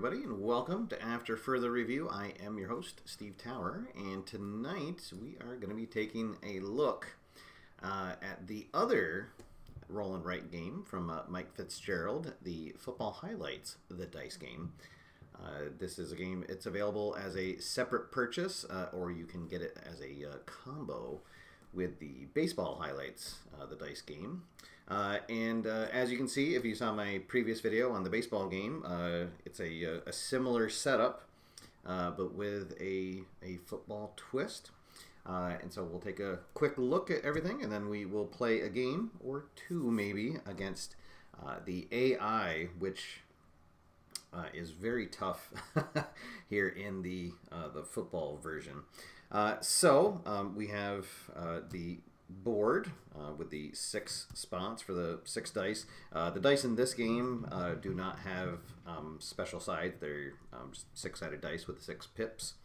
everybody, and welcome to After Further Review. I am your host, Steve Tower, and tonight we are going to be taking a look at the other roll and write game from Mike Fitzgerald, the Football Highlights, the dice game. This is a game, it's available as a separate purchase, or you can get it as a combo with the Baseball Highlights, the dice game. As you can see, if you saw my previous video on the baseball game, it's a similar setup, but with a football twist. And so we'll take a quick look at everything, and then we will play a game or two maybe against the AI, which is very tough here in the football version. We have the board with the 6 spots for the 6 dice. The dice in this game do not have special sides. They're just 6-sided dice with 6 pips.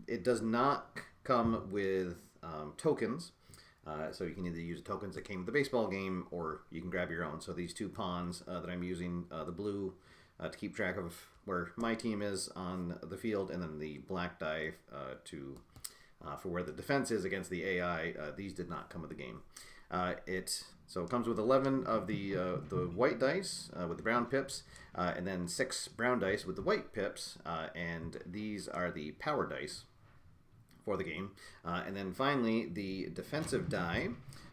It does not come with tokens, so you can either use tokens that came with the baseball game, or you can grab your own. So these 2 pawns that I'm using, the blue to keep track of where my team is on the field, and then the black die for where the defense is against the AI. These did not come with the game. It comes with 11 of the white dice with the brown pips, and then 6 brown dice with the white pips, and these are the power dice for the game. And then finally, the defensive die.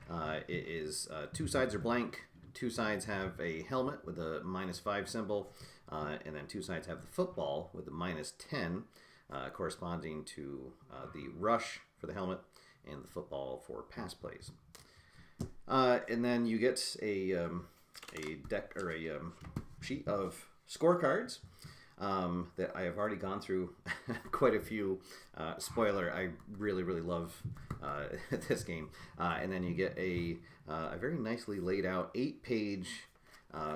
It is 2 sides are blank, 2 sides have a helmet with a -5 symbol, and then 2 sides have the football with a -10. Corresponding to the rush for the helmet and the football for pass plays. And then you get a deck or a sheet of scorecards that I have already gone through quite a few. Spoiler, I really love this game. And then you get a very nicely laid out 8-page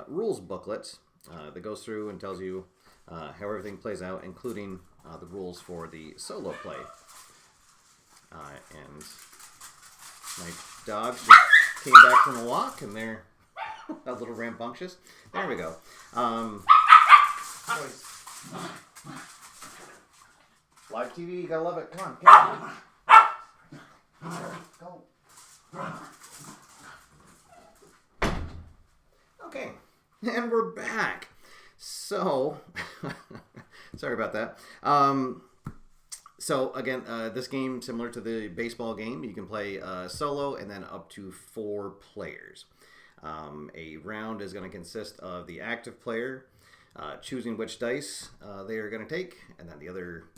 rules booklet that goes through and tells you how everything plays out, including the rules for the solo play. And my dogs just came back from a walk, and they're a little rambunctious. There we go. Live TV, you gotta love it. Come on, go. Okay, and we're back. So, sorry about that. So again, this game, similar to the baseball game, you can play solo and then up to 4 players. A round is going to consist of the active player choosing which dice they are going to take, and then the other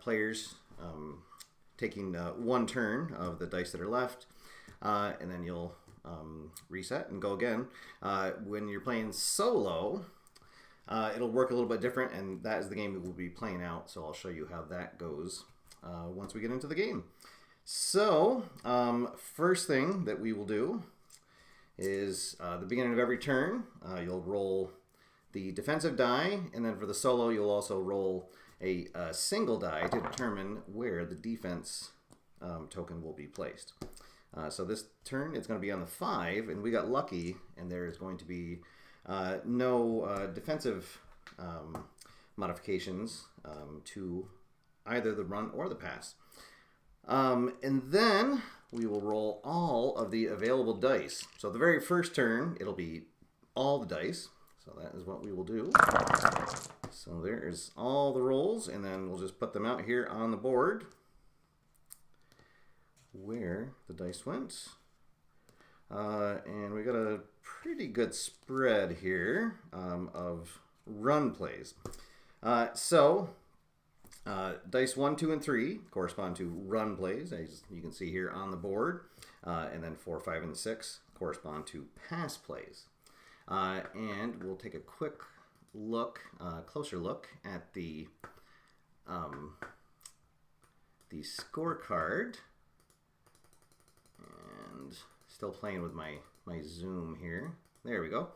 players taking 1 turn of the dice that are left, and then you'll reset and go again. When you're playing solo, it'll work a little bit different, and that is the game that we'll be playing out, so I'll show you how that goes once we get into the game. So, first thing that we will do is the beginning of every turn, you'll roll the defensive die, and then for the solo, you'll also roll a single die to determine where the defense token will be placed. So this turn, it's going to be on the 5, and we got lucky, and there is going to be no defensive modifications to either the run or the pass. And then we will roll all of the available dice. So the very first turn, it'll be all the dice. So that is what we will do. So there is all the rolls, and then we'll just put them out here on the board where the dice went. And we got a pretty good spread here of run plays. Dice 1, 2, and 3 correspond to run plays, as you can see here on the board. And then 4, 5, and 6 correspond to pass plays. And we'll take a quick look, closer look at the scorecard. And still playing with my zoom here. There we go.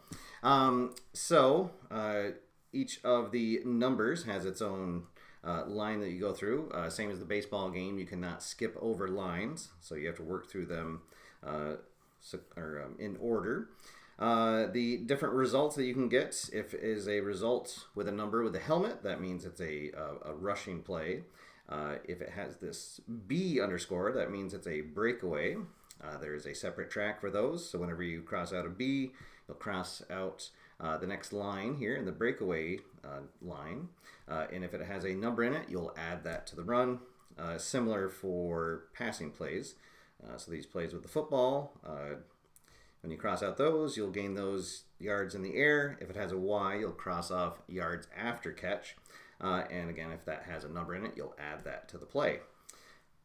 Each of the numbers has its own line that you go through. Same as the baseball game, you cannot skip over lines, so you have to work through them in order. The different results that you can get, if it is a result with a number with a helmet, that means it's a rushing play. If it has this B underscore, that means it's a breakaway. There is a separate track for those, so whenever you cross out a B, you'll cross out the next line here in the breakaway line. And if it has a number in it, you'll add that to the run. Similar for passing plays. So these plays with the football, when you cross out those, you'll gain those yards in the air. If it has a Y, you'll cross off yards after catch. And again, if that has a number in it, you'll add that to the play.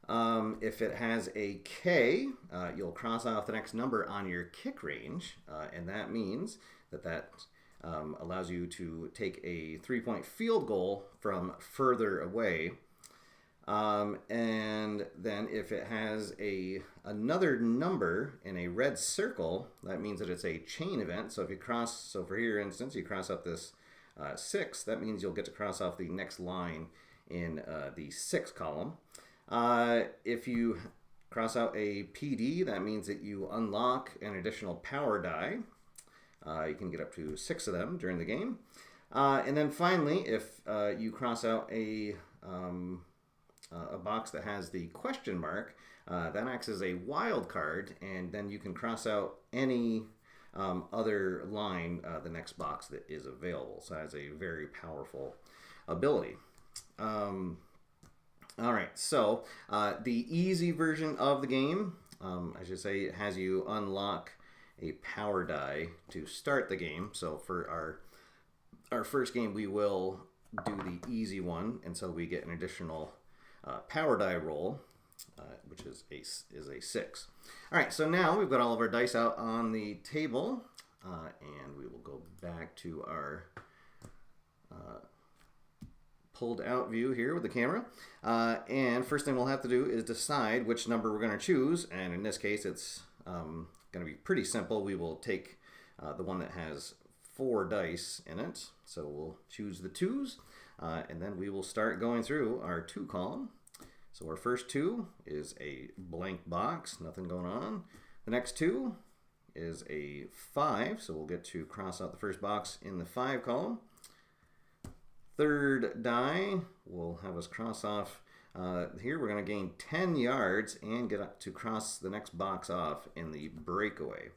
If it has a K, you'll cross off the next number on your kick range. And that means that allows you to take a 3-point field goal from further away. And then if it has another number in a red circle, that means that it's a chain event. So if you so for here instance, you cross up this 6, that means you'll get to cross off the next line in the 6 column. If you cross out a PD, that means that you unlock an additional power die. You can get up to 6 of them during the game. And then finally, if you cross out a box that has the question mark, that acts as a wild card, and then you can cross out any other line, the next box that is available. So that's a very powerful ability. All right, so the easy version of the game, I should say, it has you unlock a power die to start the game. So for our first game, we will do the easy one, and so we get an additional power die roll, which is a 6. All right, so now we've got all of our dice out on the table, and we will go back to our pulled out view here with the camera. And first thing we'll have to do is decide which number we're going to choose, and in this case it's going to be pretty simple. We will take the one that has 4 dice in it, so we'll choose the 2s, and then we will start going through our 2 column. So our first 2 is a blank box, nothing going on. The next 2 is a 5, so we'll get to cross out the first box in the 5 column. Third die will have us cross off here. We're going to gain 10 yards and get up to cross the next box off in the breakaway,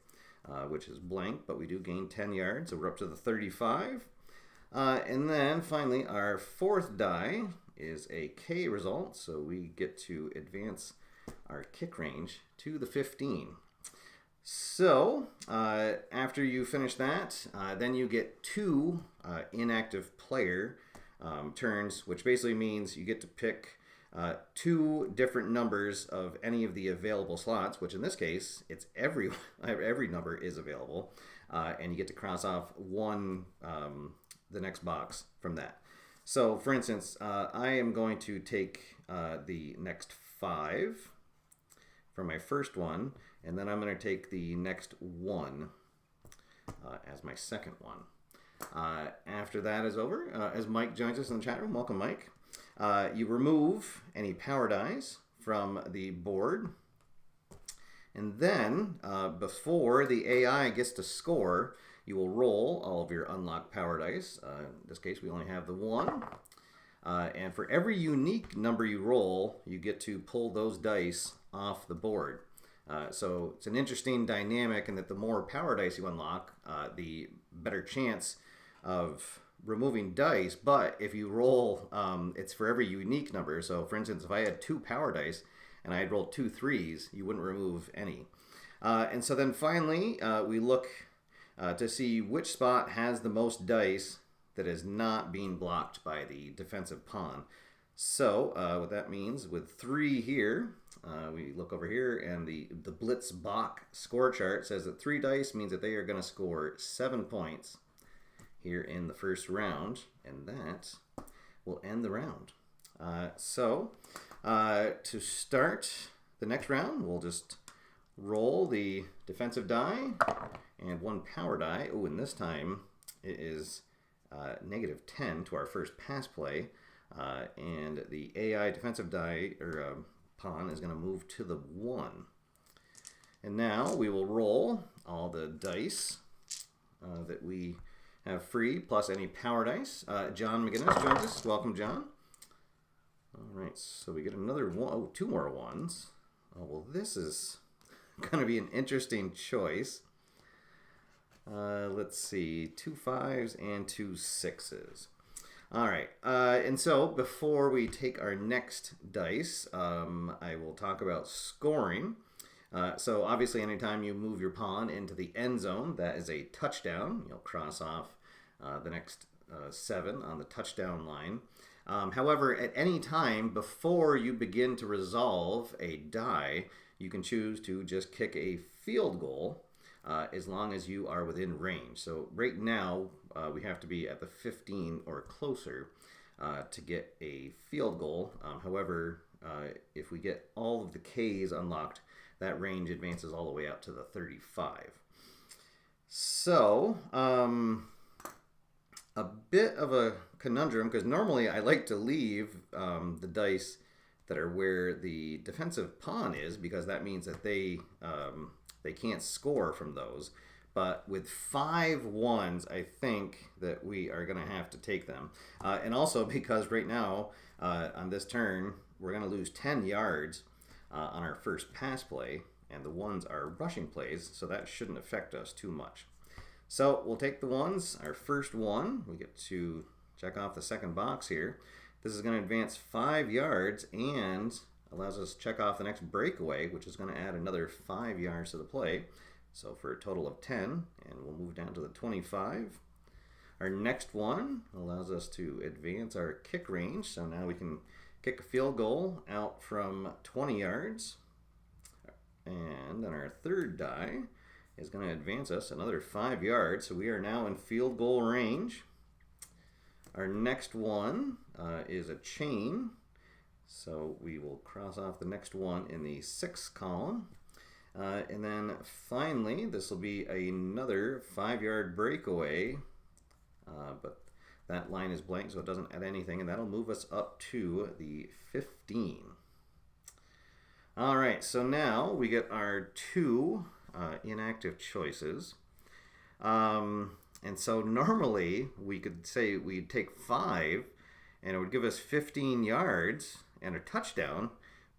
which is blank, but we do gain 10 yards, so we're up to the 35. And then finally, our 4th die is a K result, so we get to advance our kick range to the 15. So after you finish that, then you get 2 inactive player turns, which basically means you get to pick 2 different numbers of any of the available slots, which in this case, it's every number is available, and you get to cross off one the next box from that. So for instance, I am going to take the next 5 for my first one, and then I'm going to take the next 1 as my second one. After that is over, as Mike joins us in the chat room, welcome Mike, you remove any power dies from the board, and then before the AI gets to score, you will roll all of your unlocked power dice. In this case, we only have the 1. And for every unique number you roll, you get to pull those dice off the board. So it's an interesting dynamic in that the more power dice you unlock, the better chance of removing dice. But if you roll, it's for every unique number. So for instance, if I had 2 power dice and I had rolled 2 3s, you wouldn't remove any. And so then finally, we look to see which spot has the most dice that is not being blocked by the defensive pawn. So what that means with 3 here, we look over here and the Blitz Bach score chart says that 3 dice means that they are going to score 7 points here in the first round, and that will end the round. So to start the next round, we'll just roll the defensive die and 1 power die. Oh, and this time it is -10 to our first pass play, and the AI defensive die or pawn is going to move to the 1. And now we will roll all the dice that we have free, plus any power dice. John McGinnis joins us. Welcome, John. All right, so we get another one. Oh, two more ones. Oh, well, this is going to be an interesting choice. Let's see, 2 5s and 2 6s. All right, and so before we take our next dice, I will talk about scoring. So obviously anytime you move your pawn into the end zone, that is a touchdown. You'll cross off the next 7 on the touchdown line. However, at any time before you begin to resolve a die, you can choose to just kick a field goal as long as you are within range. So right now, we have to be at the 15 or closer to get a field goal. However, if we get all of the Ks unlocked, that range advances all the way out to the 35. So, a bit of a conundrum, because normally I like to leave the dice that are where the defensive pawn is, because that means that they can't score from those. But with 5 1s, I think that we are going to have to take them. And also because right now, on this turn, we're going to lose 10 yards on our first pass play, and the 1s are rushing plays, so that shouldn't affect us too much. So we'll take the 1s. Our first one, we get to check off the second box here. This is going to advance 5 yards and allows us to check off the next breakaway, which is going to add another 5 yards to the play. So for a total of 10, and we'll move down to the 25. Our next one allows us to advance our kick range, so now we can kick a field goal out from 20 yards. And then our third die is going to advance us another 5 yards, so we are now in field goal range. Our next one is a chain, so we will cross off the next one in the 6th column. And then finally, this will be another 5-yard breakaway, but that line is blank, so it doesn't add anything, and that'll move us up to the 15. All right, so now we get our 2 inactive choices. And so normally we could say we'd take 5, and it would give us 15 yards and a touchdown,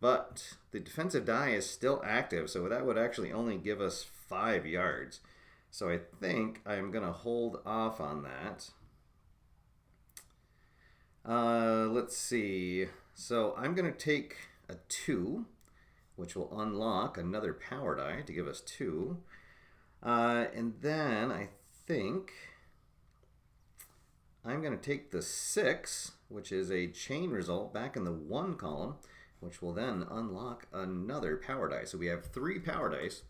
but the defensive die is still active, so that would actually only give us 5 yards. So I think I'm going to hold off on that. Let's see. So I'm going to take a 2, which will unlock another power die to give us 2. And then I think I'm going to take the 6, which is a chain result, back in the 1 column, which will then unlock another power die. So we have 3 power dice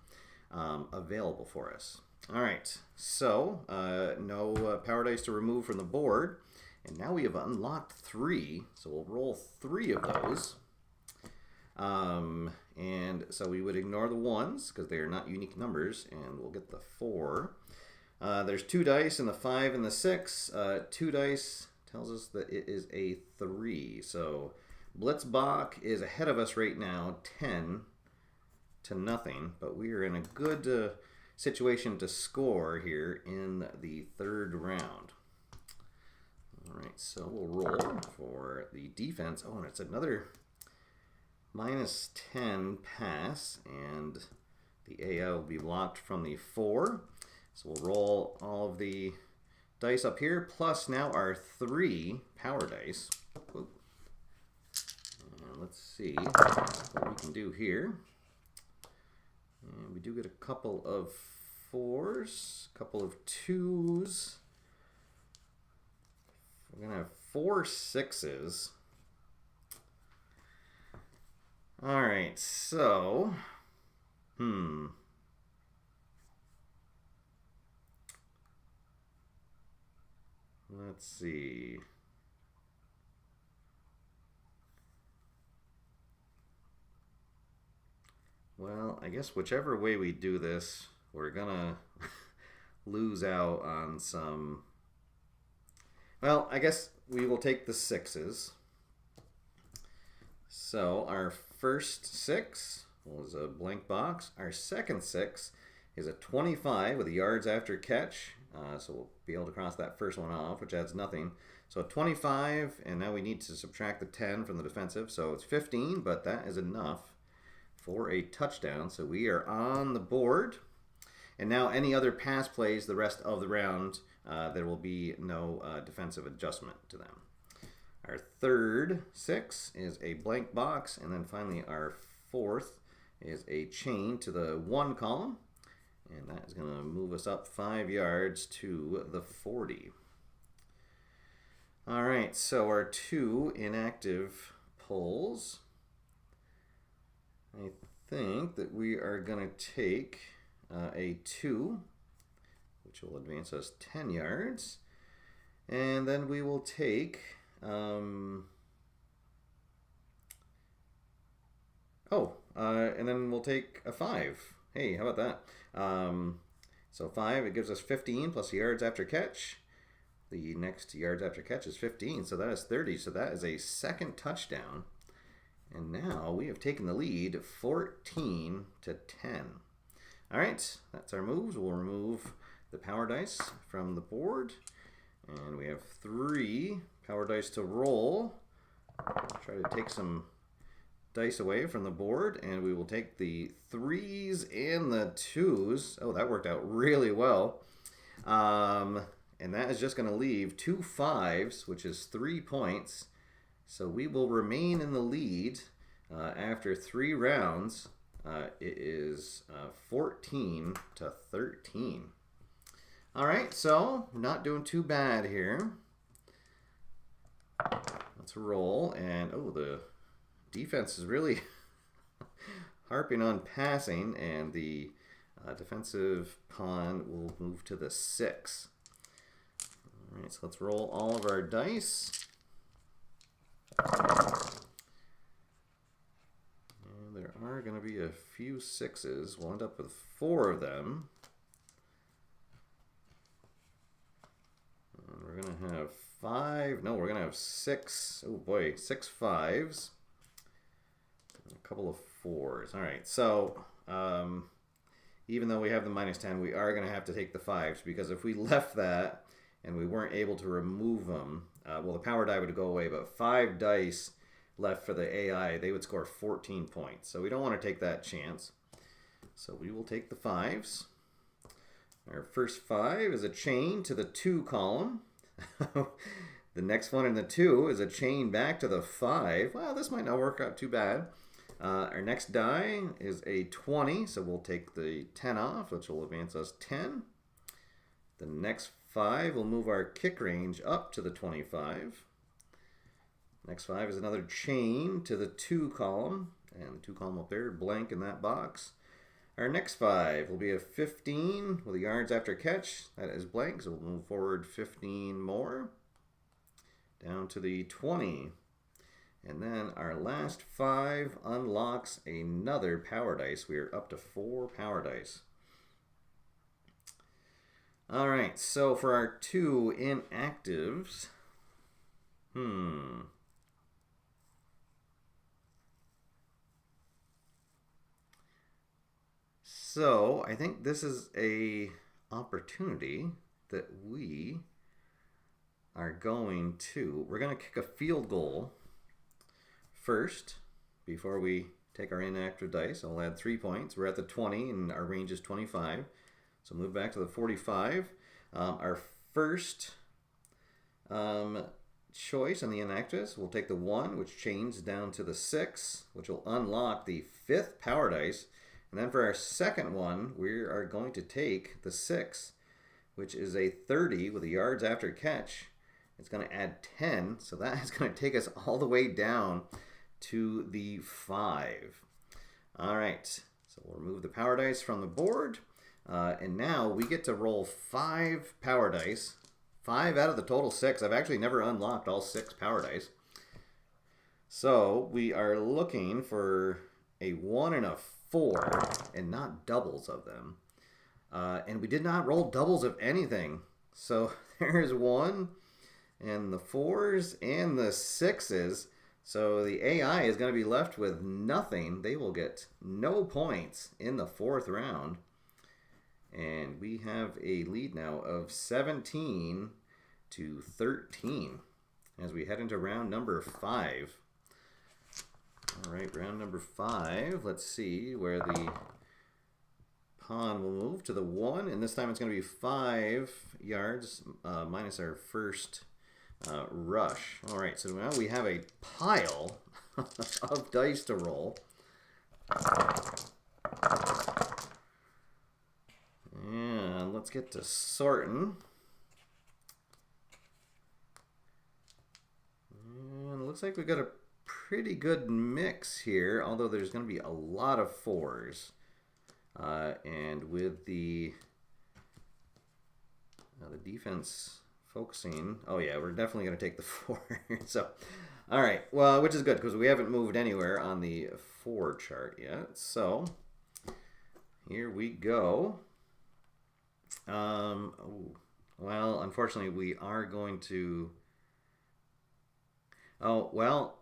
available for us. All right, so no power dice to remove from the board. And now we have unlocked 3, so we'll roll 3 of those. And so we would ignore the 1s because they are not unique numbers, and we'll get the 4. There's 2 dice in the 5 and the 6. 2 dice tells us that it is a 3. So Blitz Bach is ahead of us right now, 10-0, but we are in a good situation to score here in the 3rd round. All right, so we'll roll for the defense. Oh, and it's another -10 pass, and the AI will be blocked from the 4. So we'll roll all of the dice up here, plus now our 3 power dice. Ooh. And let's see what we can do here. And we do get a couple of 4s, a couple of 2s. We're going to have 4 6s. All right, so, let's see. Well, I guess whichever way we do this, we're gonna lose out on some. Well, I guess we will take the 6s. So our first 6 was a blank box. Our second 6 is a 25 with a yards after catch. So we'll be able to cross that first one off, which adds nothing. So 25, and now we need to subtract the 10 from the defensive. So it's 15, but that is enough for a touchdown. So we are on the board. And now any other pass plays the rest of the round, there will be no defensive adjustment to them. Our third 6 is a blank box, and then finally our fourth is a chain to the 1 column, and that is going to move us up 5 yards to the 40. All right, so our 2 inactive pulls. I think that we are going to take a 2, which will advance us 10 yards, and then we will take and then we'll take a 5. Hey, how about that? So 5, it gives us 15 plus yards after catch. The next yards after catch is 15, so that is 30. So that is a second touchdown. And now we have taken the lead 14 to 10. All right, that's our moves. We'll remove the power dice from the board. And we have 3 power dice to roll. Try to take some dice away from the board, and we will take the 3s and the 2s. Oh, that worked out really well. And that is just going to leave 2 5s, which is 3 points. So we will remain in the lead after 3 rounds. It is 14 to 13. All right, so we're not doing too bad here. Let's roll, and oh, the defense is really harping on passing, and the defensive pawn will move to the 6. All right, so let's roll all of our dice. And there are going to be a few 6s. We'll end up with 4 of them. And we're going to have 5. No, we're going to have 6. Oh boy, 6 5s. And a couple of 4s. All right, so even though we have the -10, we are going to have to take the 5s, because if we left that and we weren't able to remove them, well, the power die would go away, but 5 dice left for the AI, they would score 14 points. So we don't want to take that chance. So we will take the 5s. Our first 5 is a chain to the 2 column. The next one in the 2 is a chain back to the 5. Well, this might not work out too bad. Our next die is a 20, so we'll take the 10 off, which will advance us 10. The next 5 will move our kick range up to the 25. Next 5 is another chain to the 2 column, and the 2 column up there, blank in that box. Our next 5 will be a 15 with the yards after catch. That is blank, so we'll move forward 15 more, down to the 20. And then our last 5 unlocks another power dice. We are up to 4 power dice. All right, so for our 2 inactives, So I think this is a opportunity that we're going to kick a field goal first before we take our inactive dice. I'll add 3 points. We're at the 20 and our range is 25. So move back to the 45. Our first choice on the inactives, we'll take the 1, which chains down to the 6, which will unlock the 5th power dice. And then for our second one, we are going to take the 6, which is a 30 with the yards after catch. It's going to add 10, so that is going to take us all the way down to the 5. All right, so we'll remove the power dice from the board. And now we get to roll 5 power dice. 5 out of the total 6. I've actually never unlocked all 6 power dice. So we are looking for a 1 and a 4, and not doubles of them. And we did not roll doubles of anything. So there's 1, and the 4s, and the 6s. So the AI is going to be left with nothing. They will get no points in the 4th round. And we have a lead now of 17 to 13 as we head into round number 5. All right, round number 5. Let's see where the pawn will move to the 1, and this time it's going to be 5 yards minus our first rush. All right, so now we have a pile of dice to roll. And let's get to sorting. And it looks like we've got a pretty good mix here, although there's going to be a lot of 4s. And with the defense focusing, oh yeah, we're definitely going to take the 4. So, all right, well, which is good because we haven't moved anywhere on the 4 chart yet. So here we go. Well, unfortunately, we are going to. Oh well.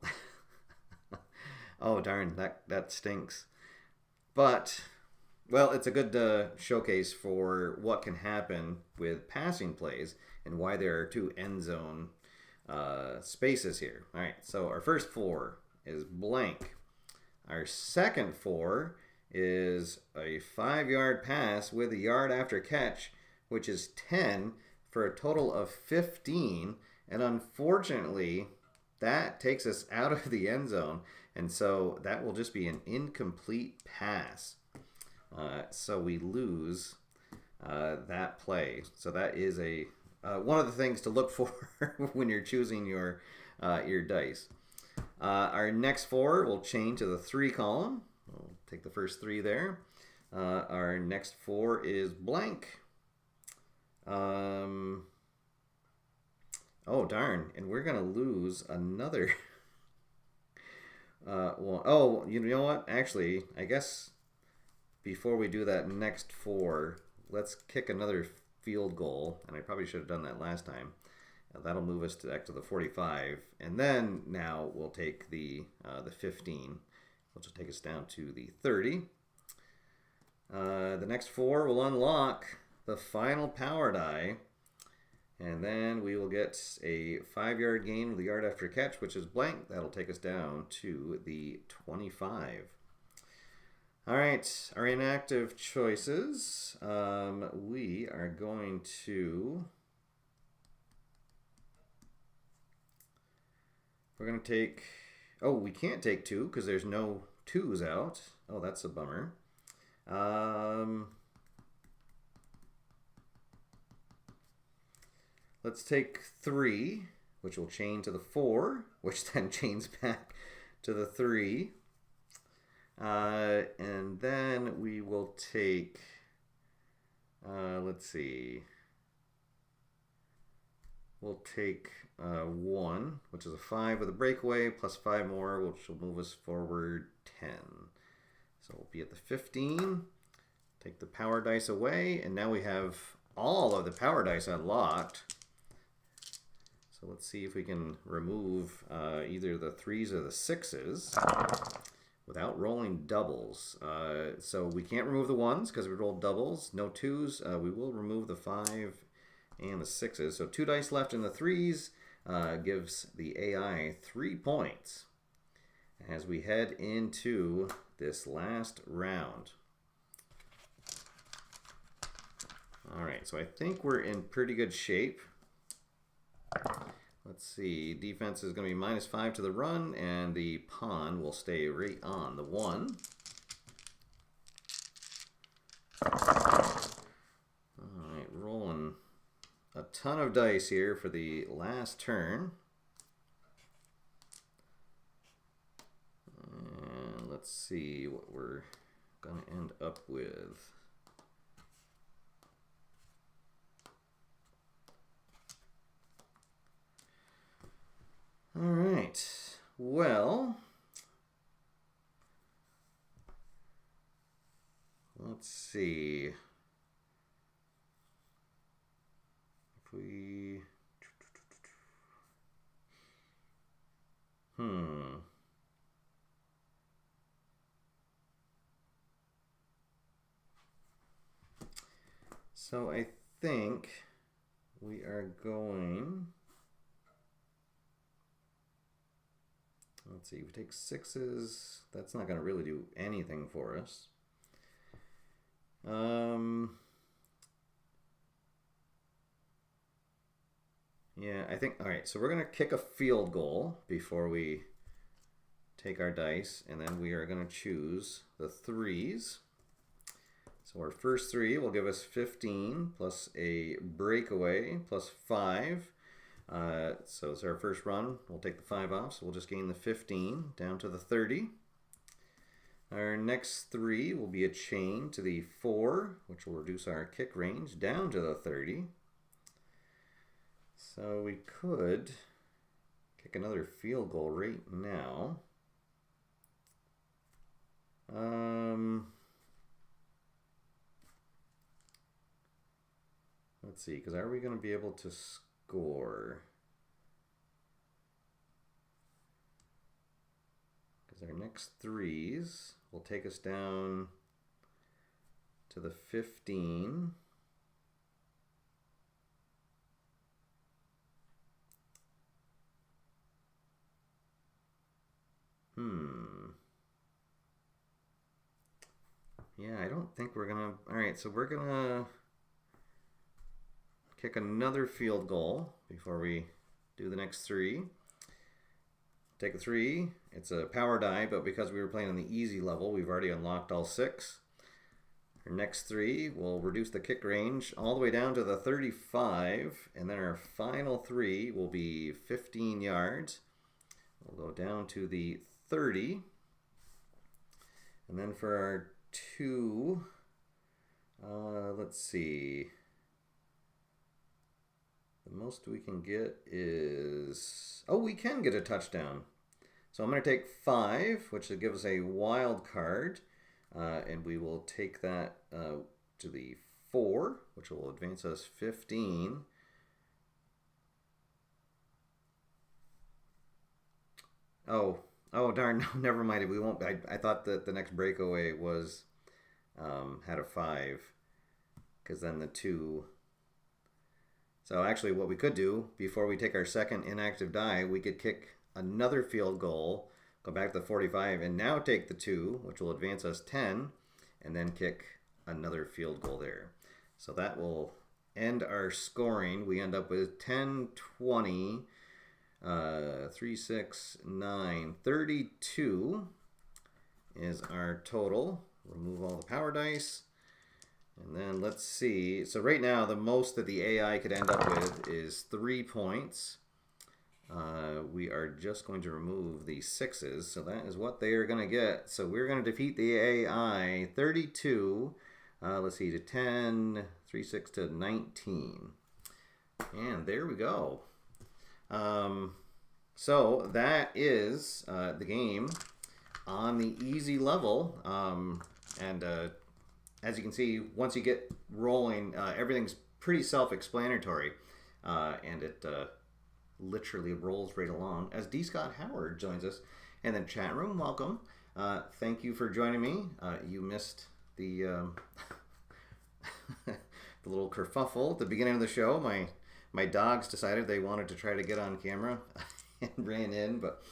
Oh darn, that stinks. But well, it's a good showcase for what can happen with passing plays and why there are 2 end zone spaces here. All right, so our first 4 is blank. Our second 4 is a 5-yard pass with a yard after catch, which is 10 for a total of 15. And unfortunately, that takes us out of the end zone. And so that will just be an incomplete pass. So we lose that play. So that is a one of the things to look for when you're choosing your dice. Our next 4 will change to the 3 column. We'll take the first 3 there. Our next 4 is blank. Oh darn! And we're gonna lose another. Well, oh, you know what? Actually, I guess before we do that next 4, let's kick another field goal. And I probably should have done that last time. That'll move us back to the 45, and then now we'll take the 15, which will take us down to the 30. The next 4 will unlock the final power die, and then we will get a 5-yard gain with a yard after catch, which is blank. That'll take us down to the 25. All right, our inactive choices. We are going to. We're going to take, oh, we can't take 2 because there's no 2s out. Oh, that's a bummer. Let's take 3, which will chain to the 4, which then chains back to the 3. And then we will take, let's see. We'll take 1, which is a 5 with a breakaway, plus 5 more, which will move us forward 10. So we'll be at the 15. Take the power dice away, and now we have all of the power dice unlocked. So let's see if we can remove either the 3s or the 6s without rolling doubles. So we can't remove the 1s because we rolled doubles. No 2s. We will remove the 5 and the 6s. So 2 dice left in the 3s gives the AI 3 points as we head into this last round. All right, so I think we're in pretty good shape. Let's see, defense is going to be -5 to the run, and the pawn will stay right on the 1. All right, rolling a ton of dice here for the last turn. And let's see what we're going to end up with. All right, well, let's see. If we, So I think we are going, let's see, if we take 6s, that's not going to really do anything for us. Yeah, I think, all right, so we're going to kick a field goal before we take our dice, and then we are going to choose the 3s. So our first 3 will give us 15 plus a breakaway plus 5. So it's our first run. We'll take the 5 off, so we'll just gain the 15 down to the 30. Our next 3 will be a chain to the 4, which will reduce our kick range down to the 30. So we could kick another field goal right now. Let's see, because are we going to be able to score? Because our next 3s will take us down to the 15. Yeah, I don't think we're gonna. All right, so we're gonna kick another field goal before we do the next 3. Take a 3. It's a power die, but because we were playing on the easy level, we've already unlocked all 6. Our next 3 will reduce the kick range all the way down to the 35, and then our final 3 will be 15 yards. We'll go down to the 30, and then for our 2, let's see, the most we can get is, oh, we can get a touchdown. So I'm going to take 5, which will give us a wild card, and we will take that to the 4, which will advance us 15. Oh darn, no, never mind. We won't. I thought that the next breakaway was had a 5, because then the 2. So actually what we could do before we take our second inactive die, we could kick another field goal, go back to the 45, and now take the 2, which will advance us 10, and then kick another field goal there. So that will end our scoring. We end up with 10, 20, 3, 6, 9, 32 is our total. Remove all the power dice. And then let's see. So right now, the most that the AI could end up with is 3 points. We are just going to remove the 6s. So that is what they are going to get. So we're going to defeat the AI 32. Let's see, to 10, 3, 6 to 19. And there we go. So that is the game on the easy level. As you can see, once you get rolling, everything's pretty self-explanatory, and it literally rolls right along. As D. Scott Howard joins us, and then chat room, welcome. Thank you for joining me. You missed the the little kerfuffle at the beginning of the show. My dogs decided they wanted to try to get on camera and ran in, but.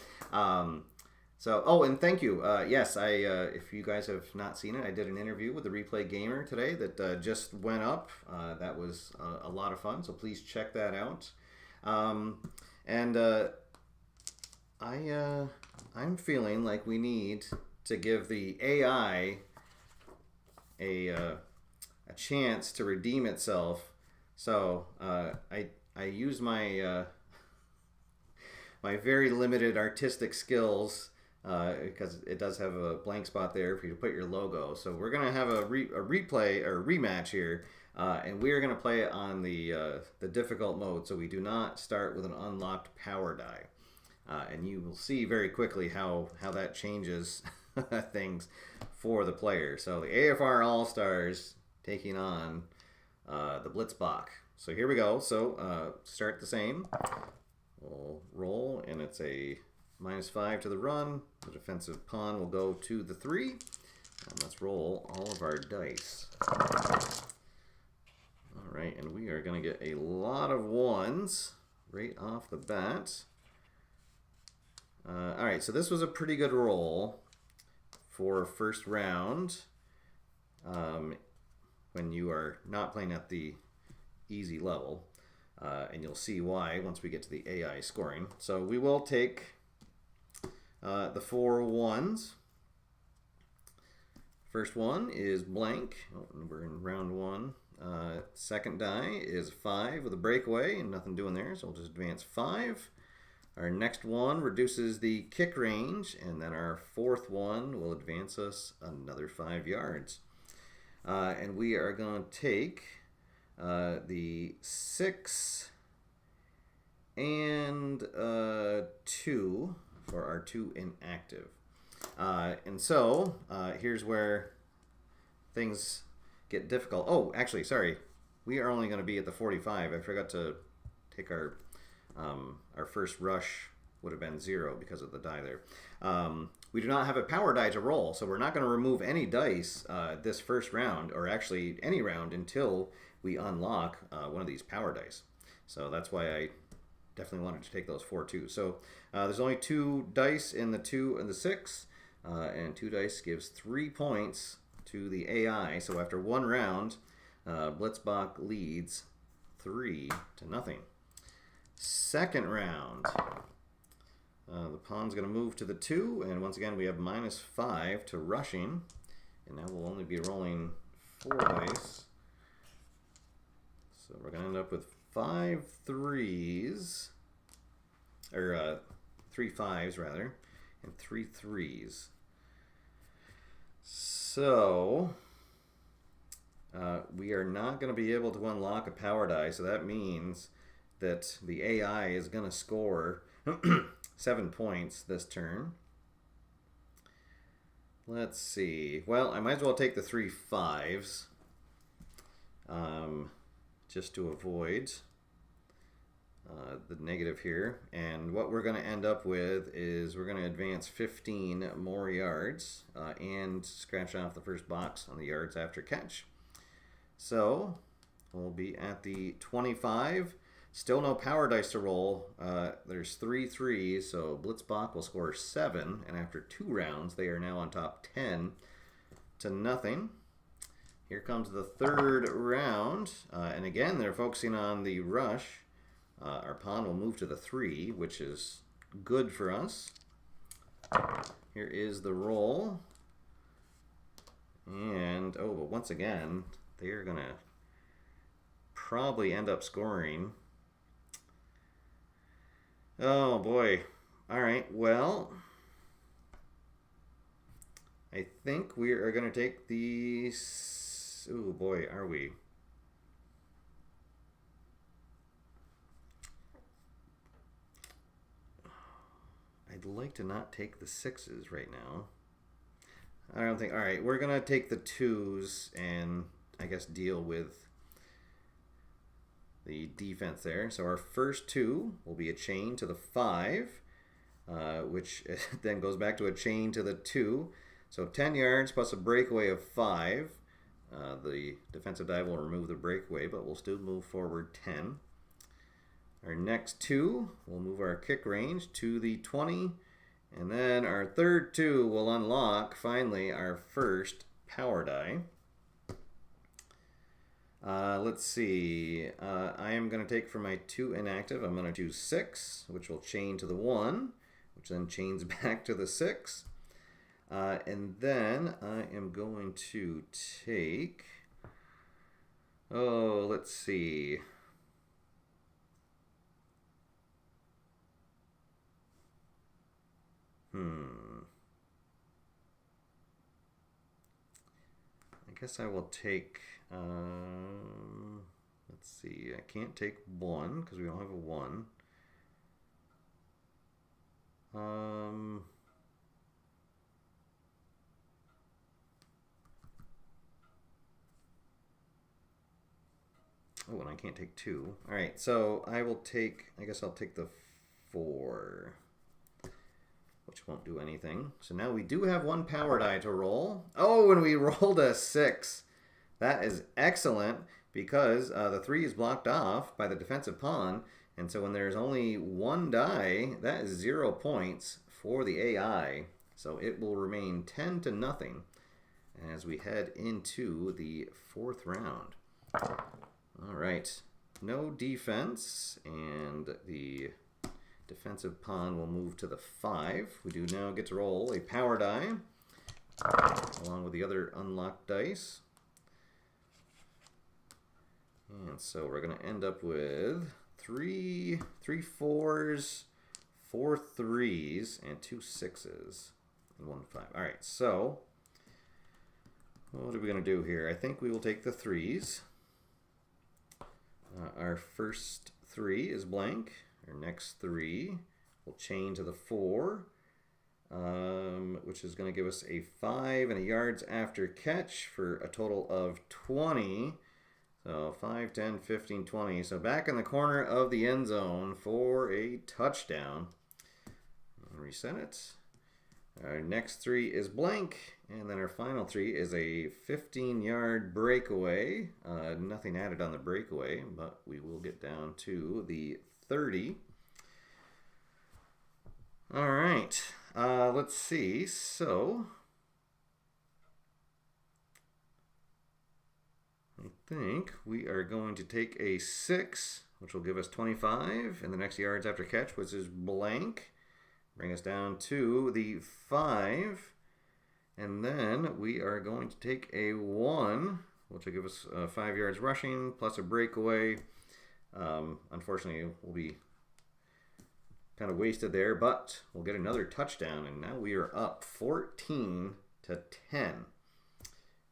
So, oh, and thank you. Yes, if you guys have not seen it, I did an interview with the Replay Gamer today that just went up. That was a lot of fun, so please check that out. I'm feeling like we need to give the AI a chance to redeem itself. So I use my my very limited artistic skills. Because it does have a blank spot there for you to put your logo. So we're going to have a replay or rematch here, and we're going to play it on the difficult mode. So we do not start with an unlocked power die. And you will see very quickly how that changes things for the player. So the AFR All-Stars taking on the Blitz Bach. So here we go. So start the same. We'll roll, and it's a -5 to the run. The defensive pawn will go to the 3. And let's roll all of our dice. right, and we are going to get a lot of ones right off the bat. All right, so this was a pretty good roll for first round when you are not playing at the easy level. And you'll see why once we get to the AI scoring. So we will take the 4 ones. First one is blank. Oh, we're in round 1. Second die is 5 with a breakaway and nothing doing there, so we'll just advance 5. Our next one reduces the kick range, and then our 4th one will advance us another 5 yards. And we are going to take the 6 and 2 for our 2 inactive. And so here's where things get difficult. Oh, actually, sorry. We are only going to be at the 45. I forgot to take our first rush would have been 0 because of the die there. We do not have a power die to roll, so we're not going to remove any dice this first round, or actually any round, until we unlock one of these power dice. So that's why I definitely wanted to take those 4 too. So there's only 2 dice in the 2 and the 6, and 2 dice gives 3 points to the AI. So after 1 round, Blitz Bach leads 3-0. Second round, the pawn's going to move to the 2, and once again we have -5 to rushing, and now we'll only be rolling 4 dice. So we're going to end up with 5 3s, or 3 5s rather, and 3 3s. So we are not going to be able to unlock a power die, so that means that the AI is going to score 7 points this turn. Let's see. Well, I might as well take the 3 5s just to avoid the negative here. And what we're going to end up with is we're going to advance 15 more yards and scratch off the first box on the yards after catch. So we'll be at the 25. Still no power dice to roll. There's 3 3s, so Blitz Bach will score 7, and after 2 rounds, they are now on top 10-0. Here comes the 3rd round, and again, they're focusing on the rush. Our pawn will move to the 3, which is good for us. Here is the roll, and oh, but once again, they're gonna probably end up scoring. Oh boy. Alright, well, I think we are going to take these. Oh boy, are we? I'd like to not take the 6s right now. I don't think. Alright, we're going to take the 2s and I guess deal with the defense there. So our first 2 will be a chain to the 5, which then goes back to a chain to the 2. So 10 yards plus a breakaway of 5. The defensive die will remove the breakaway, but we'll still move forward 10. Our next 2 will move our kick range to the 20. And then our third 2 will unlock, finally, our first power die. Let's see. I am going to take for my 2 inactive, I'm going to do 6, which will chain to the 1, which then chains back to the 6. And then I am going to take, oh, let's see. I guess I will take, let's see, I can't take 1 because we don't have a 1. Oh, and I can't take 2. All right, so I will take, I guess I'll take the 4, which won't do anything. So now we do have 1 power die to roll. Oh, and we rolled a 6. That is excellent because the 3 is blocked off by the defensive pawn, and so when there's only 1 die, that is 0 points for the AI. So it will remain 10 to nothing as we head into the 4th round. All right, no defense, and the defensive pawn will move to the 5. We do now get to roll a power die along with the other unlocked dice. And so we're going to end up with three 4s, 4 3s, and 2 6s, and 1 5. All right, so what are we going to do here? I think we will take the 3s. Our first 3 is blank. Our next 3 will chain to the 4, which is going to give us a 5 and a yards after catch for a total of 20. So 5, 10, 15, 20. So back in the corner of the end zone for a touchdown. And reset it. Our next 3 is blank. And then our final 3 is a 15-yard breakaway. Nothing added on the breakaway, but we will get down to the 30. All right. Let's see. So I think we are going to take a 6, which will give us 25, and the next yards after catch, which is blank. Bring us down to the 5. And then we are going to take a 1, which will give us 5 yards rushing plus a breakaway. Unfortunately, we'll be kind of wasted there, but we'll get another touchdown, and now we are up 14 to 10.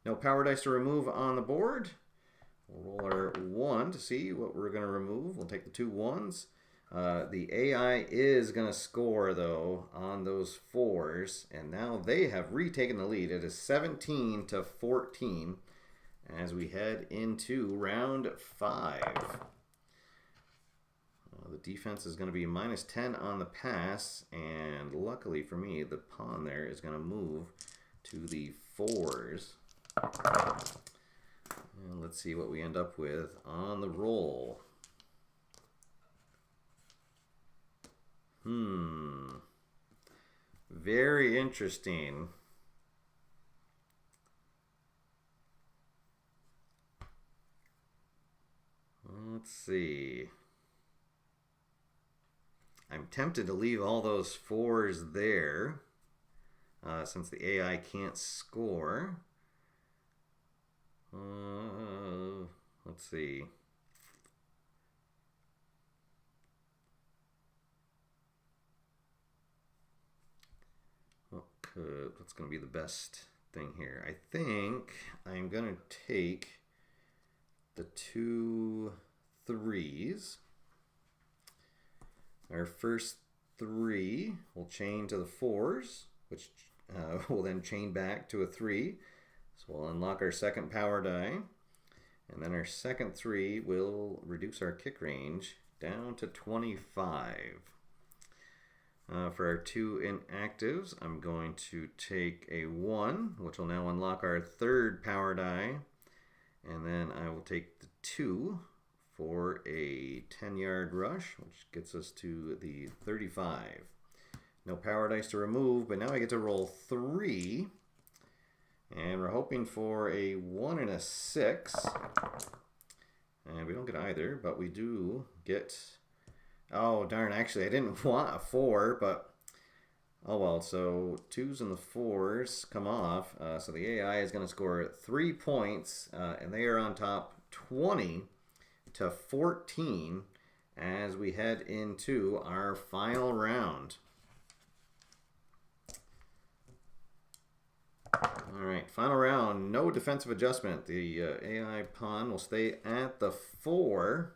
No power dice to remove on the board. We'll roll our 1 to see what we're going to remove. We'll take the 2 1s. The AI is going to score, though, on those 4s, and now they have retaken the lead. It is 17 to 14 as we head into round 5. The defense is going to be minus 10 on the pass, and luckily for me, the pawn there is going to move to the 4s. And let's see what we end up with on the roll. Very interesting. Let's see. I'm tempted to leave all those 4s there since the AI can't score. Let's see. What's going to be the best thing here? I think I'm going to take the 2 3s. Our first 3 will chain to the 4s, which will then chain back to a 3. So we'll unlock our second power die. And then our second 3 will reduce our kick range down to 25. For our 2 inactives, I'm going to take a 1, which will now unlock our third power die. And then I will take the 2 for a 10-yard rush, which gets us to the 35. No power dice to remove, but now I get to roll 3. And we're hoping for a 1 and a 6. And we don't get either, but we do get... Oh, darn, actually, I didn't want a 4, but... Oh, well, so 2s and the 4s come off. So the AI is going to score 3 points, and they are on top 20 to 14 as we head into our final round. All right, final round, no defensive adjustment. The AI pawn will stay at the 4.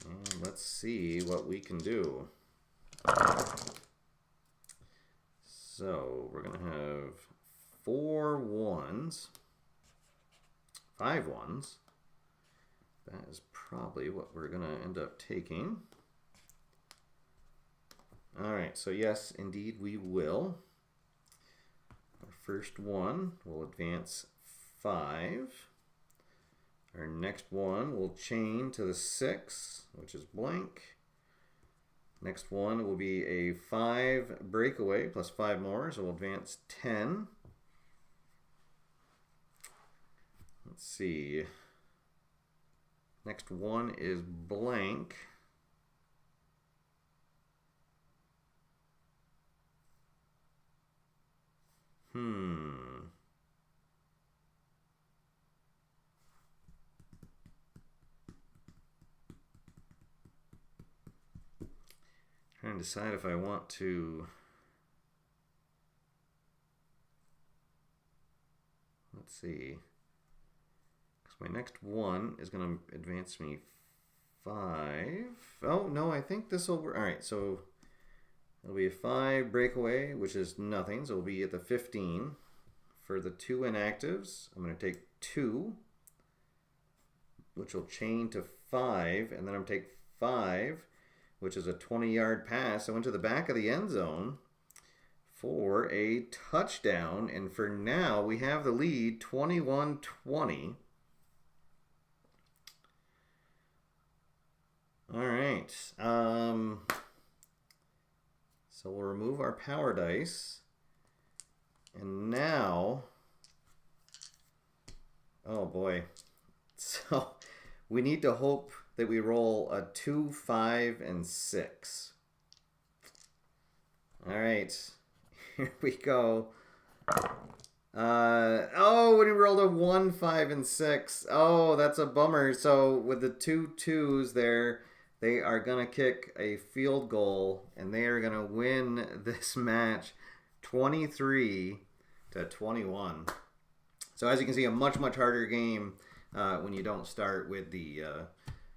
And let's see what we can do. So we're going to have 4 1s, 5 1s. That is probably what we're going to end up taking. All right, so yes, indeed we will. Our first 1 will advance 5. Our next one will chain to the 6, which is blank. Next one will be a 5 breakaway plus 5 more, so we'll advance 10. Let's see. Next one is blank. Trying to decide if I want to. Let's see. Because my next one is going to advance me 5. Oh, no, I think this will work. All right, so it'll be a 5 breakaway, which is nothing. So we'll be at the 15. For the 2 inactives, I'm going to take 2, which will chain to 5, and then I'm going to take 5, which is a 20-yard pass. I went to the back of the end zone for a touchdown, and for now, we have the lead 21-20. All right. So we'll remove our power dice. And now, oh boy. So we need to hope that we roll a 2, 5, and 6. All right. Here we go. Oh, when we rolled a 1, 5, and 6. Oh, that's a bummer. So with the 2 2s there, they are going to kick a field goal, and they are going to win this match 23-21. So as you can see, a much harder game when you don't start with the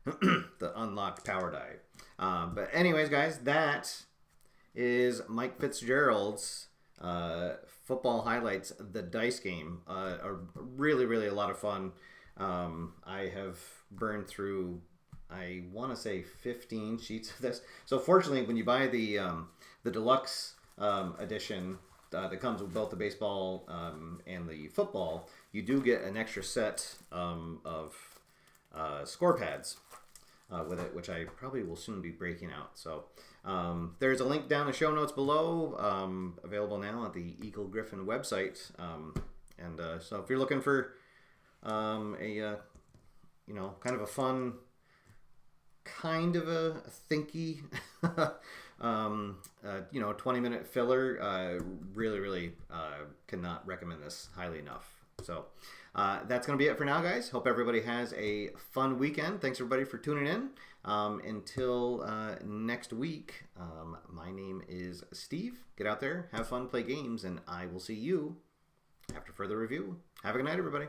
the unlocked power die. But anyways, guys, that is Mike Fitzgerald's football highlights, the dice game. Are really a lot of fun. I have burned through, I want to say 15 sheets of this. So fortunately, when you buy the deluxe edition that comes with both the baseball and the football, you do get an extra set of score pads with it, which I probably will soon be breaking out. So there's a link down in the show notes below, available now at the Eagle Griffin website. So if you're looking for a kind of a fun, kind of a thinky 20-minute filler, really cannot recommend this highly enough. So that's going to be it for now, guys. Hope everybody has a fun weekend. Thanks everybody for tuning in. Until next week, my name is Steve. Get out there, have fun, play games, and I will see you after further review. Have a good night, everybody.